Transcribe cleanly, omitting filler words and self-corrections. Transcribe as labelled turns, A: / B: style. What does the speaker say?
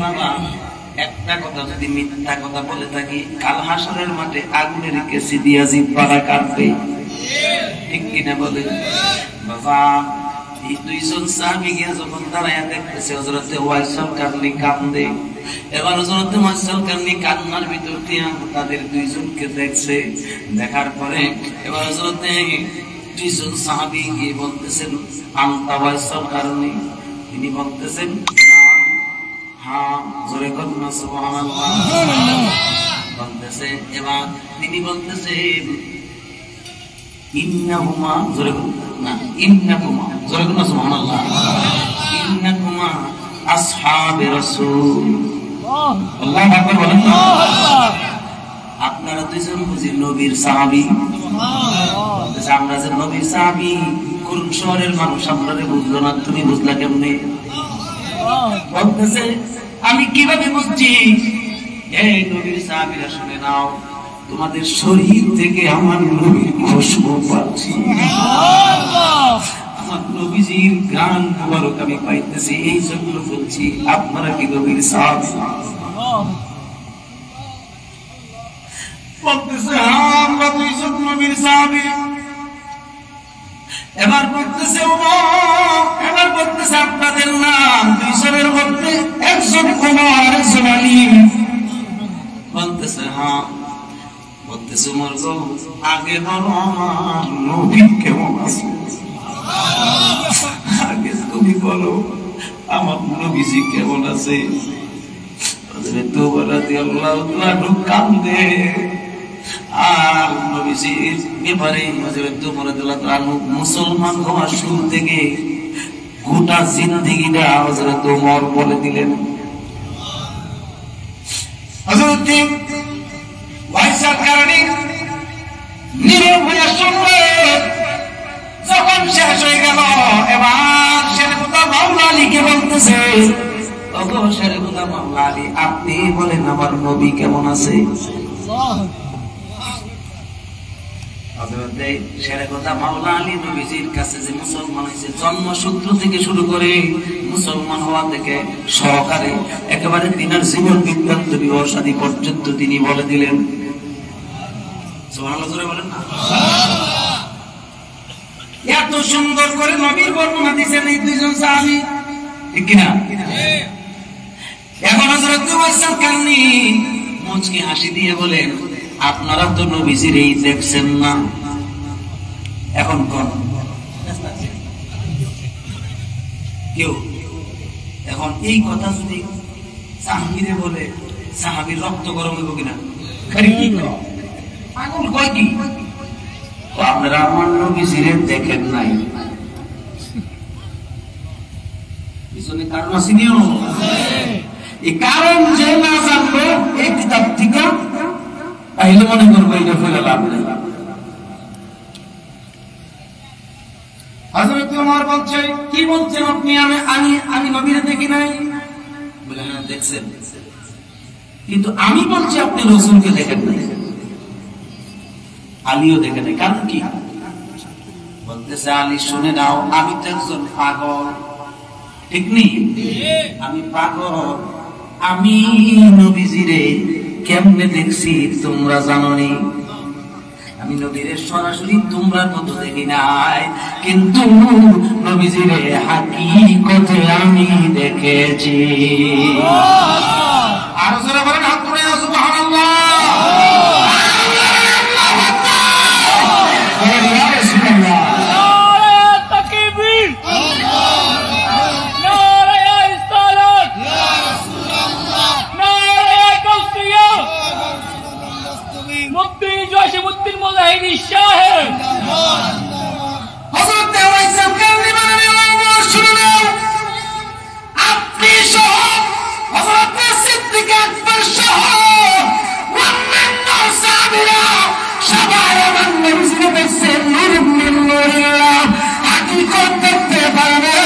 A: বাবা, একটা কথা যদি মিথ্যা কথা বলে থাকি, কাল হাসরের মাঠে আগুনের কেসি দিয়া জিহ্বাটা কাটবে, ঠিক কিনা বলে? বাবা, এই দুইজন সাহাবী গিয়ে যখন দাঁড়ায়া দেখতেছে হযরতে ওয়াইসুল কারনী কান্দে, এবার হযরতে ওয়াইসুল কারনী কান্নার ভিতর দিয়ে তাদের দুইজনকে দেখছে। দেখার পরে এবার হযরতে দুইজন সাহাবী গিয়ে বলতেছেন, আনতা ওয়াইসুল কারনী। তিনি বলতেছেন, হ্যাঁ, জোরে বলুন না সুবহানাল্লাহ। বলতেছে, এবার তিনি বলতেছেন, ইন্নাহুমা, জোরে বলুন না, ইন্নাকুমা, জোরে বলুন না সুবহানাল্লাহ, ইন্নাকুমা আসহাবে রাসূল। আল্লাহু আকবার বলেন না। আপনারা দুইজন বুঝি নবীর সাহাবী। বলতেছে, আমরা যে নবীর সাহাবী, কোন শহরের মানুষ আপনারে বুঝলো না, তুমি বুঝলা কেমনে? বলতেছে, আমি কিভাবে বুঝছি? এই নবীর সাহাবীরা শুনে নাও, তোমাদের শরীর থেকে আমার নবীর খুশবু পাচ্ছি, আমার নবীজির গান মুবারক আমি পাইতেছি, এই জন্য বলছি আপনারা কি নবীর সাহাবী? বলতেছে, হ্যাঁ, আমরা দুইজন নবীর সাহাবী। এবার বলতেছে, এবার বলতেছে, আপনাদের নাম দুইজনের মধ্যে একজন ওমর, একজন আলী। বলতেছে, হ্যাঁ। বলতেছে, ওমর গো, আগে বলো আমার নবী কেমন আছে, আগে তুমি বলো আমার নবীজি কেমন আছে। হযরত ওমর রাদিয়াল্লাহু তাআলা কান্দে, আর নবীজির ব্যাপারে হযরত ওমর রাদিয়াল্লাহু তাআলা মুসলমান হওয়ার শুরু থেকে গোটা জিন্দেগিটা হযরত ওমর বলে দিলেন। হযরত ওয়াইসুল কারনী নীরব হয়ে শুনলে, যখন শেষ হয়ে গেল, এবার শেরেখুদা মাওলা আলীকে বলতেছে, ওগো শেরেখুদা মাওলা আলী, আপনি বলেন আমার নবী কেমন আছে? হযরতে শেরেখুদা মাওলা আলী নবীজির কাছে যে মুসলমান হয়েছে, জন্মসূত্র থেকে শুরু করে মুসলমান হওয়া থেকে সহকারে একেবারে দিনের জীবন বৃত্তান্ত বিবাহ শাদী পর্যন্ত তিনি বলে দিলেন। সুবহানাল্লাহ, জোরে বলেন না। এত সুন্দর করে নবীর বর্ণনা দিয়েছেন এই দুইজন সাহাবী, ঠিক কিনা? এখন হযরত ওয়াইসুল কারনী মুচকি হাসি দিয়ে বলেন, আপনারা তো নবীজির এই দেখছেন না, এখন কোন কেউ এখন এই কথা যদি সাহাবীরে বলে, সাহাবীর রক্ত গরম হইব কিনা? পাগল কয় কি? আপনারা আমার নবীজিরে দেখেন নাই, পিছনে কারণ আছে নিও। এই কারণ যে না জানবো এই কিতাব থেকে, তাহলে মনে করবো এটা ফেলে লাভ নেই। হযরত ওমর বলছে, কি বলছেন আপনি? আমি নবীরে দেখি নাই। বলে, হ্যাঁ দেখছেন, কিন্তু আমি বলছি আপনি রাসূলকে দেখেন নাই, আলীও দেখে নাই। কারণ কি? বলতেছে, আলী শুনে নাও, আমি তো একজন পাগল, ঠিক নেই? আমি পাগল, আমি নবীজিরে কেমনে দেখছি তোমরা জানোনি? আমি নবীরে সরাসরি তোমরা মতো দেখি নাই, কিন্তু নবীজিরে হাকিকতে আমি দেখেছি। আর যারা বলেন হাত তুলে সুবহানাল্লাহ।
B: হাকিকত দেখতে পারে